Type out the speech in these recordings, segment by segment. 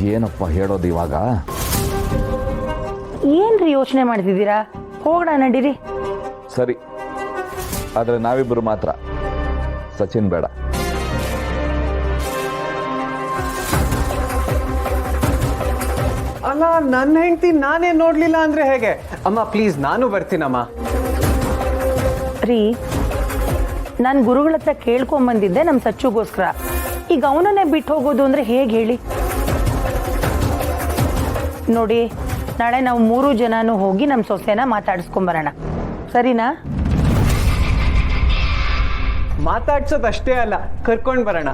ಏನಪ್ಪ ಹೇಳೋದು ಇವಾಗ? ಏನ್ರಿ ಯೋಚನೆ ಮಾಡ್ತಿದ್ದೀರಾ? ಹೋಗೋಣ ನಡೀರಿ. ಸರಿ, ಆದರೆ ನಾವಿಬ್ಬರು ಮಾತ್ರ, ಸಚಿನ್ ಬೇಡ. ಅಲ್ಲ, ನನ್ನ ಹೆಂಡತಿ ನಾನೇ ನೋಡ್ಲಿಲ್ಲ ಅಂದ್ರೆ ಹೇಗೆ? ಅಮ್ಮ ಪ್ಲೀಸ್, ನಾನು ಬರ್ತೀನಮ್ಮ. ರೀ, ನಾನು ಗುರುಗಳ ಹತ್ರ ಕೇಳ್ಕೊಂಬಂದಿದ್ದೆ ನಮ್ಮ ಸಚ್ಚುಗೋಸ್ಕರ. ಈಗ ಅವನನ್ನೇ ಬಿಟ್ಟು ಹೋಗೋದು ಅಂದ್ರೆ ಹೇಗೆ ಹೇಳಿ? ನೋಡಿ, ನಾಳೆ ನಾವು 3 ಜನನೂ ಹೋಗಿ ನಮ್ಮ ಸೊಸೆನ ಮಾತಾಡಿಸ್ಕೊಂಬರೋಣ, ಸರಿನಾ? ಮಾತಾಡ್ಸೋದಷ್ಟೇ ಅಲ್ಲ, ಕರ್ಕೊಂಡು ಬರೋಣ.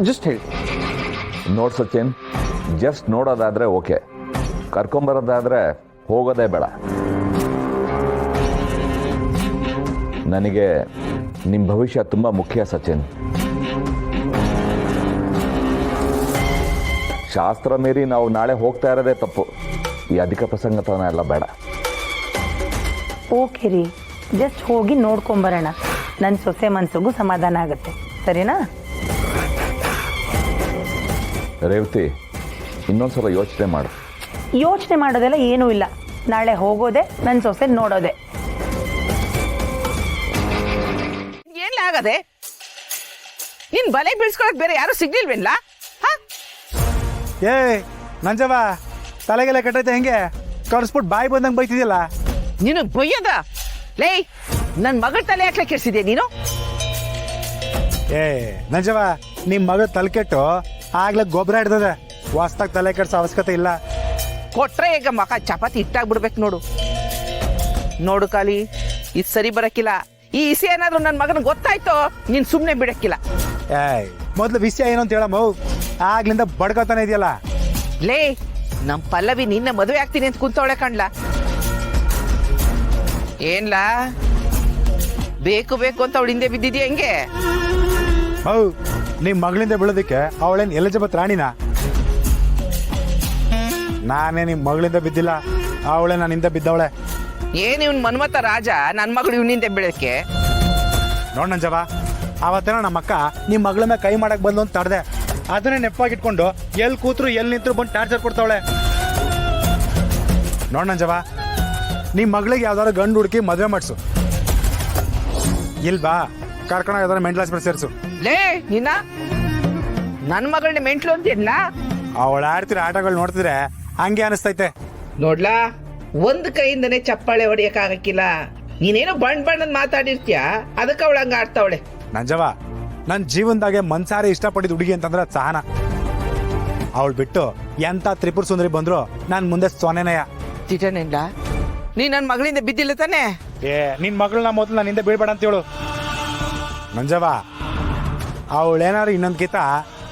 ಜಸ್ಟ್ ಹೇಳಿ. ನೋಡ್ ಸಚಿನ್, ಜಸ್ಟ್ ನೋಡೋದಾದ್ರೆ ಓಕೆ, ಕರ್ಕೊಂಬರೋದಾದ್ರೆ ಹೋಗೋದೇ ಬೇಡ. ನನಗೆ ನಿಮ್ಮ ಭವಿಷ್ಯ ತುಂಬ ಮುಖ್ಯ ಸಚಿನ್. ಶಾಸ್ತ್ರ ಮೀರಿ ನಾವು ನಾಳೆ ಹೋಗ್ತಾ ಇರೋದೇ ತಪ್ಪು. ಈ ಅಧಿಕ ಪ್ರಸಂಗತನ ಎಲ್ಲ ಬೇಡ. ಓಕೆ ರೀ, ಜಸ್ಟ್ ಹೋಗಿ ನೋಡ್ಕೊಂಬರೋಣ. ನನ್ನ ಸೊಸೆ ಮನ್ಸಿಗೂ ಸಮಾಧಾನ ಆಗುತ್ತೆ, ಸರಿನಾ? ರೇವತಿ, ಇನ್ನೊಂದ್ಸಲ ಯೋಚನೆ ಮಾಡು. ಯೋಚನೆ ಮಾಡೋದೆಲ್ಲ ಏನೂ ಇಲ್ಲ. ನಾಳೆ ಹೋಗೋದೆ, ನನ್ನ ಸೊಸೆ ನೋಡೋದೆ. ಏನ್ಲಾಗದೆ? ನಿನ್ ಬಲೆ ಬೀಳ್ಸ್ಕೊಳಕ್ ಬೇರೆ ಯಾರು ಸಿಗ್ಲಿಲ್ವೇನ್ಲ? ಏ ನಂಜವ, ತಲೆಗೆಲ್ಲ ಕಟ್ಟೈತೆ ಹೆಂಗೆ? ಕರ್ಸ್ಬಿಟ್ಟು ಬಾಯಿ ಬಂದಂಗೆ ಬೈತಿದ್ಯಲ್ಲ. ನೀನು ಬೈಯದ? ಲೇ, ನನ್ ಮಗಳ ತಲೆ ಹಾಕ್ಲಿಕ್ಕೆ ಕೆಡ್ಸಿದ್ಯಾ ನೀನು? ಏ ನಂಜವ, ನಿಮ್ ಮಗ ತಲೆ ಕೆಟ್ಟು ಆಗ್ಲೇ ಗೊಬ್ಬರ ಹಿಡ್ದದೆ. ಹೊಸ್ತಾಗ ತಲೆ ಕೆಡ್ಸೋ ಅವಶ್ಯಕತೆ ಇಲ್ಲ. ಕೊಟ್ರೆ ಈಗ ಮಕ ಚಪಾತಿ ಇಟ್ಟಾಗ್ಬಿಡ್ಬೇಕು ನೋಡು. ನೋಡು ಕಾಲಿ, ಇದು ಸರಿ ಬರಕ್ಕಿಲ್ಲ. ಈ ಇಸಿ ಏನಾದ್ರು ನನ್ನ ಮಗನ ಗೊತ್ತಾಯ್ತೋ, ನೀನ್ ಸುಮ್ನೆ ಬಿಡಕ್ಕಿಲ್ಲ. ಏಯ್, ಮೊದ್ಲು ವಿಷಯ ಏನು ಅಂತ ಹೇಳಮ್ಮ. ಆಗ್ಲಿಂದ ಬಡ್ಕೋತಾನೆ ಇದೆಯಲ್ಲ. ಲೇ, ನಮ್ ಪಲ್ಲವಿ ನಿನ್ನೆ ಮದುವೆ ಆಗ್ತೀನಿ ಅಂತ ಕುಂತವಳೆ ಕಣ್ಲ. ಏನ್ಲಾ, ಬೇಕು ಬೇಕು ಅಂತ ಅವಳು ಹಿಂದೆ ಬಿದ್ದಿದ್ಯಾ ಹೆಂಗೆ? ಹೌ, ನಿಮ್ ಮಗಳಿಂದ ಬೀಳೋದಕ್ಕೆ ಅವಳೇನ್ ಎಲಿಜಬೆತ್ ರಾಣಿನ? ನಾನೇ ನಿಮ್ ಮಗಳಿಂದ ಬಿದ್ದಿಲ್ಲ, ಅವಳೇ ನನ್ನಿಂದ ಬಿದ್ದವಳೆ. ಏನ್ ಇವ್ನ್ ಮನ್ಮತ ರಾಜ ನನ್ ಮಗಳು ಇವನಿಂದ ಬೀಳಕ್ಕೆ? ನೋಡ್ ನಂಜವ, ಅವತ್ತೇನೋ ನಮ್ಮಕ್ಕ ನಿಮ್ ಮಗಳ ಮೇಲೆ ಕೈ ಮಾಡಕ್ ಬಂದು ಅಂತ ತಡ್ದೆ. ಅದನ್ನೇ ನೆಪ್ಪಾಗಿಟ್ಕೊಂಡು ಎಲ್ಲಿ ಕೂತ್ರು ಎಲ್ಲಿ ನಿಂತ್ರು ಬಂದು ಟಾರ್ಚರ್ ಕೊಡ್ತಾವಳೆ. ನೋಡ್ ನಂಜವ, ನಿಮ್ ಮಗಳಿಗೆ ಯಾವ್ದಾದ್ರು ಗಂಡು ಹುಡುಕಿ ಮದುವೆ ಮಾಡಿಸು. ಇಲ್ವಾ ಕರ್ಕೊಂಡು ಯಾವ್ದಾರು ಮೆಂಟಲ್ ಹಾಸ್ಪಿಟಲ್ ಸೇರಿಸು. ಲೇ, ನಿನ್ನ ನನ್ ಮಗಳನ್ನ ಮೆಂಟ್ಲು ಅಂತಿಲ್ಲ. ಅವಳ ಆಡ್ತಿರೋ ಆಟಗಳು ನೋಡ್ತಿದ್ರೆ ಹಂಗೆ ಅನಿಸ್ತೈತೆ. ನೋಡ್ಲಾ, ಒಂದ್ ಕೈಯಿಂದನೇ ಚಪ್ಪಾಳೆ ಹೊಡಿಯಕ್ ಆಗಕ್ಕಿಲ್ಲ. ನೀನೇನೋ ಬಣ್ಣದ್ ಮಾತಾಡಿರ್ತೀಯ, ಅದಕ್ಕೆ ಅವಳ ಹಂಗ ಆಡ್ತಾವಳೆ. ನಂಜವ, ನನ್ ಜೀವನದಾಗೆ ಮನ್ಸಾರಿ ಇಷ್ಟಪಟ್ಟಿದ್ ಹುಡುಗಿ ಅಂತಂದ್ರೆ ಸಹನ. ಅವಳು ಬಿಟ್ಟು ಎಂತ ತ್ರಿಪುರ ಸುಂದರಿ ಬಂದ್ರು ನಾನ್ ಮುಂದೆ ಸೊನೆನಯ್ಯ. ತಿಟನೆಲ್ಲ, ನೀ ನನ್ ಮಗಳಿಂದ ಬಿದ್ದಿಲ್ಲ ತಾನೆ? ಏ, ನಿನ್ ಮಗಳನ್ನ ಮೊದಲು ನನ್ನಿಂದ ಬೀಳ್ಬೇಡ ಅಂತ ಹೇಳು. ನಂಜವ, ಅವಳೇನಾದ್ರು ಇನ್ನೊಂದ್ ಕಿತ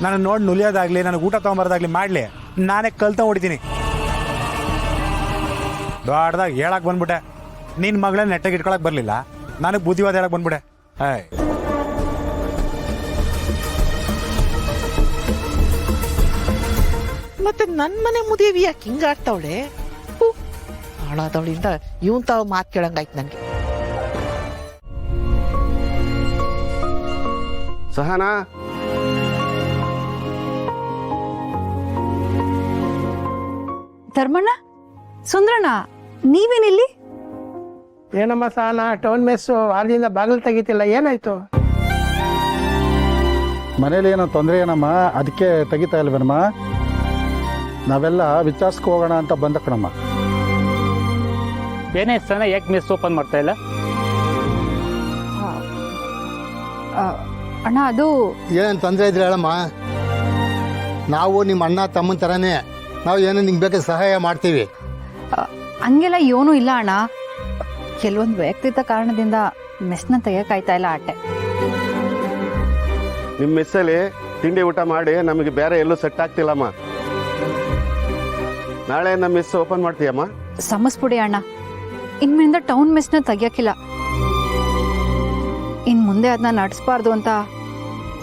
ನಾನು ನೋಡಿ ನುಲಿಯೋದಾಗ್ಲಿ, ನನಗೆ ಊಟ ತಗೊಂಬರೋದಾಗ್ಲಿ ಮಾಡ್ಲಿ, ನಾನೇ ಕಲ್ತ ಹೊಡಿತೀನಿ. ದೊಡ್ಡದಾಗ ಹೇಳಕ್ ಬಂದ್ಬಿಟ್ಟೆ. ನಿನ್ ಮಗಳನ್ನ ನೆಟ್ಟಾಗಿ ಇಟ್ಕೊಳಕ್ ಬರ್ಲಿಲ್ಲ, ನನಗ್ ಬುದ್ಧಿವಾದ ಹೇಳಕ್ ಬಂದ್ಬಿಟ್ಟೆ. ಏಯ್, ಮತ್ತೆ ನನ್ ಮನೆ ಮುದೇವಿ ಯಾಕೆ ಹಿಂಗ ಆಡ್ತಾವಳೆ? ಹಾಳಾದವಳಿಂದ ಇವನ್ ತಾವ್ ಮಾತ್ ಕೇಳಂಗಾಯ್ತು ನನ್ಗೆ. ಸಹನಾ, ಧರ್ಮಣ್ಣ, ಸುಂದ್ರಣ್ಣ, ನೀವೇನಿಲ್ಲಿ? ಏನಮ್ಮ ಸಹನ, ಟೌನ್ ಮೆಸ್ಸು ವಾರದಿಂದ ಬಾಗಿಲು ತೆಗಿತಿಲ್ಲ, ಏನಾಯ್ತು? ಮನೇಲಿ ಏನೋ ತೊಂದರೆ ಏನಮ್ಮ, ಅದಕ್ಕೆ ತೆಗಿತಾ ಇಲ್ವೇನಮ್ಮ? ನಾವೆಲ್ಲ ವಿಚಾರಿಸ್ಕೊ ಹೋಗೋಣ ಅಂತ ಬಂದ ಕಣಮ್ಮ. ಏನೇ ಸನ ಯಾಕೆ ಮೆಸ್ ಓಪನ್ ಮಾಡ್ತಾ ಇಲ್ಲ? ಅಣ್ಣ, ಅದು ಏನು ತೊಂದರೆ ಇದ್ರೆ ಹೇಳಮ್ಮ, ನಾವು ನಿಮ್ಮ ಅಣ್ಣ ತಮ್ಮನ ಥರನೇ, ನಾವು ಏನೋ ನಿಂಗೆ ಬೇಕಾದ ಸಹಾಯ ಮಾಡ್ತೀವಿ. ಹಂಗೆಲ್ಲ ಏನೂ ಇಲ್ಲ ಅಣ್ಣ. ಕೆಲವೊಂದು ವ್ಯಕ್ತಿತ್ವ ಕಾರಣದಿಂದ ಮೆಸ್ನ ತೆಗಿಯಕ್ಕಾಯ್ತಾ ಇಲ್ಲ ಅಟ್ಟೆ. ನಿಮ್ಮ ಮೆಸ್ಸಲ್ಲಿ ತಿಂಡಿ ಊಟ ಮಾಡಿ ನಮಗೆ ಬೇರೆ ಎಲ್ಲೂ ಸೆಟ್ ಆಗ್ತಿಲ್ಲಮ್ಮ. ನಾಳೆ ನಮ್ಮ ಮೆಸ್ ಓಪನ್ ಮಾಡ್ತೀಯಮ್ಮ? ಸಮಸ್ಬಿಡಿ ಅಣ್ಣ, ಇನ್ಮೇಲಿಂದ ಟೌನ್ ಮೆಸ್ನ ತೆಗಿಯಕ್ಕಿಲ್ಲ. ಇನ್ ಮುಂದೆ ಅದನ್ನ ನಡೆಸಬಾರ್ದು ಅಂತ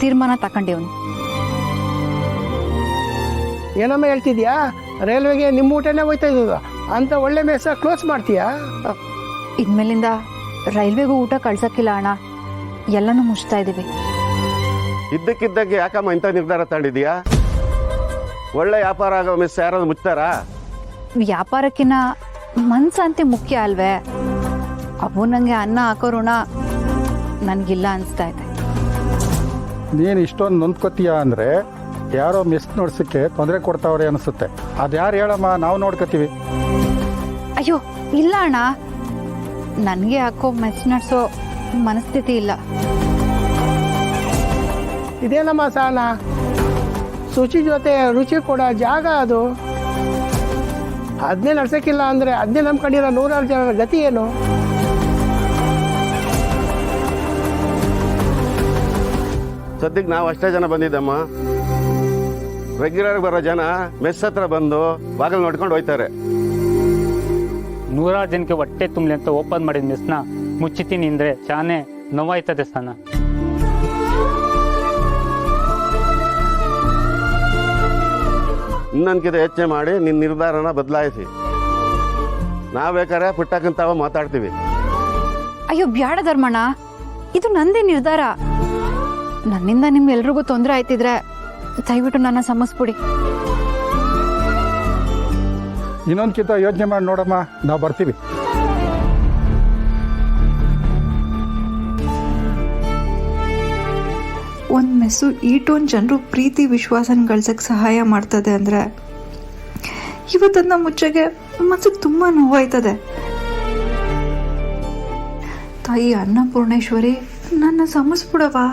ತೀರ್ಮಾನ ತಗೊಂಡಿವ್ನು. ಏನಮ್ಮ ಹೇಳ್ತಿದ್ಯಾ? ರೈಲ್ವೆಗೆ ನಿಮ್ಮ ಊಟನೇ ಹೋಯ್ತಾ ಇದ್ದದ ಅಂತ ಒಳ್ಳೆ ಮೆಸ್ಸ ಕ್ಲೋಸ್ ಮಾಡ್ತೀಯಾ? ಇನ್ಮೇಲಿಂದ ರೈಲ್ವೆಗೂ ಊಟ ಕಳ್ಸಕ್ಕಿಲ್ಲ ಅಣ್ಣ, ಎಲ್ಲನೂ ಮುಚ್ತಾ ಇದೀವಿ. ಇದ್ದಕ್ಕಿದ್ದಕ್ಕೆ ಯಾಕಮ್ಮ ಇಂಥ ನಿರ್ಧಾರ ತಗೊಂಡಿದ್ಯಾ? ಒಳ್ಳೆ ವ್ಯಾಪಾರ ಆಗೋ ಮಿಸ್ ಯಾರಾದ್ರು ಮುಚ್ತಾರಾ? ವ್ಯಾಪಾರಕ್ಕಿನ್ನ ಮನ್ಸಂತೆ ಮುಖ್ಯ ಅಲ್ವೇ? ಅವು ನಂಗೆ ಅನ್ನ ಹಾಕೋ ಋಣ ನನ್ಗಿಲ್ಲ ಅನ್ಸ್ತಾ ಇದೆ. ನೀನು ಇಷ್ಟೊಂದು ನೊಂದ್ಕೋತೀಯ ಅಂದರೆ ಯಾರೋ ಮಿಸ್ ನೋಡ್ಸಕ್ಕೆ ತೊಂದರೆ ಕೊಡ್ತಾವ್ರೆ ಅನಿಸುತ್ತೆ. ಅದ್ಯಾರು ಹೇಳಮ್ಮ, ನಾವು ನೋಡ್ಕೋತೀವಿ. ಅಯ್ಯೋ ಇಲ್ಲ ಅಣ್ಣ, ನನಗೆ ಯಾಕೋ ಮೆಸ್ ನಡೆಸೋ ಮನಸ್ಥಿತಿ ಇಲ್ಲ. ಇದೇನಮ್ಮ ಸಹನ, ಶುಚಿ ಜೊತೆ ರುಚಿ ಕೊಡೋ ಜಾಗ ಅದು. ಅದನ್ನೇ ನಡ್ಸಕ್ಕಿಲ್ಲ ಅಂದರೆ ಅದನ್ನೇ ನಂಬ್ಕೊಂಡಿರೋ 100 ಜನರ ಗತಿ ಏನು? ಸದ್ಯಕ್ಕೆ ನಾವು ಅಷ್ಟೇ ಜನ ಬಂದಿದ್ದಮ್ಮ. ರೆಗ್ಯುಲರ್ ಬರೋ ಜನ ಮೆಸ್ ಹತ್ರ ಬಂದು ಬಾಗಿಲು ನೋಡ್ಕೊಂಡು ಹೋಯ್ತಾರೆ. 100 ಜನಕ್ಕೆ ಹೊಟ್ಟೆ ತುಂಬಲಿ ಅಂತ ಓಪನ್ ಮಾಡಿದ ಮಿಸ್ನ ಮುಚ್ಚಿತೀನಿ ಅಂದ್ರೆ ಚಾನೆ ನೋವಾಯ್ತದೆ ಸ್ಥಾನ. ಇನ್ನೊಂದ್ಕಿಂತ ಯೋಚನೆ ಮಾಡಿ ನಿನ್ನ ನಿರ್ಧಾರನ ಬದಲಾಯಿಸಿ. ನಾವು ಬೇಕಾದ್ರೆ ಪುಟ್ಟಕ್ಕಂತಾವ ಮಾತಾಡ್ತೀವಿ. ಅಯ್ಯೋ ಬ್ಯಾಡ ಧರ್ಮಣ್ಣ, ಇದು ನಂದೇ ನಿರ್ಧಾರ. ನನ್ನಿಂದ ನಿಮ್ಗೆಲ್ರಿಗೂ ತೊಂದರೆ ಆಯ್ತಿದ್ರೆ ದಯವಿಟ್ಟು ನನ್ನ ಸಮಸ್ಬಿಡಿ. ಇನ್ನೊಂದ್ಕಿಂತ ಯೋಚನೆ ಮಾಡಿ ನೋಡಮ್ಮ, ನಾವು ಬರ್ತೀವಿ. ಒಂದು ಮೆಸ್ಸು ಈಟೊಂದು ಜನರು ಪ್ರೀತಿ ವಿಶ್ವಾಸನ ಗಳಿಸಕ್ಕೆ ಸಹಾಯ ಮಾಡ್ತದೆ ಅಂದರೆ ಇವತ್ತನ್ನ ಮುಚ್ಚಗೆ ಮನಸ್ಸಿಗೆ ತುಂಬ ನೋವಾಯ್ತದೆ. ತಾಯಿ ಅನ್ನಪೂರ್ಣೇಶ್ವರಿ ನನ್ನ ಸಮಸ್ಬಿಡವಾ.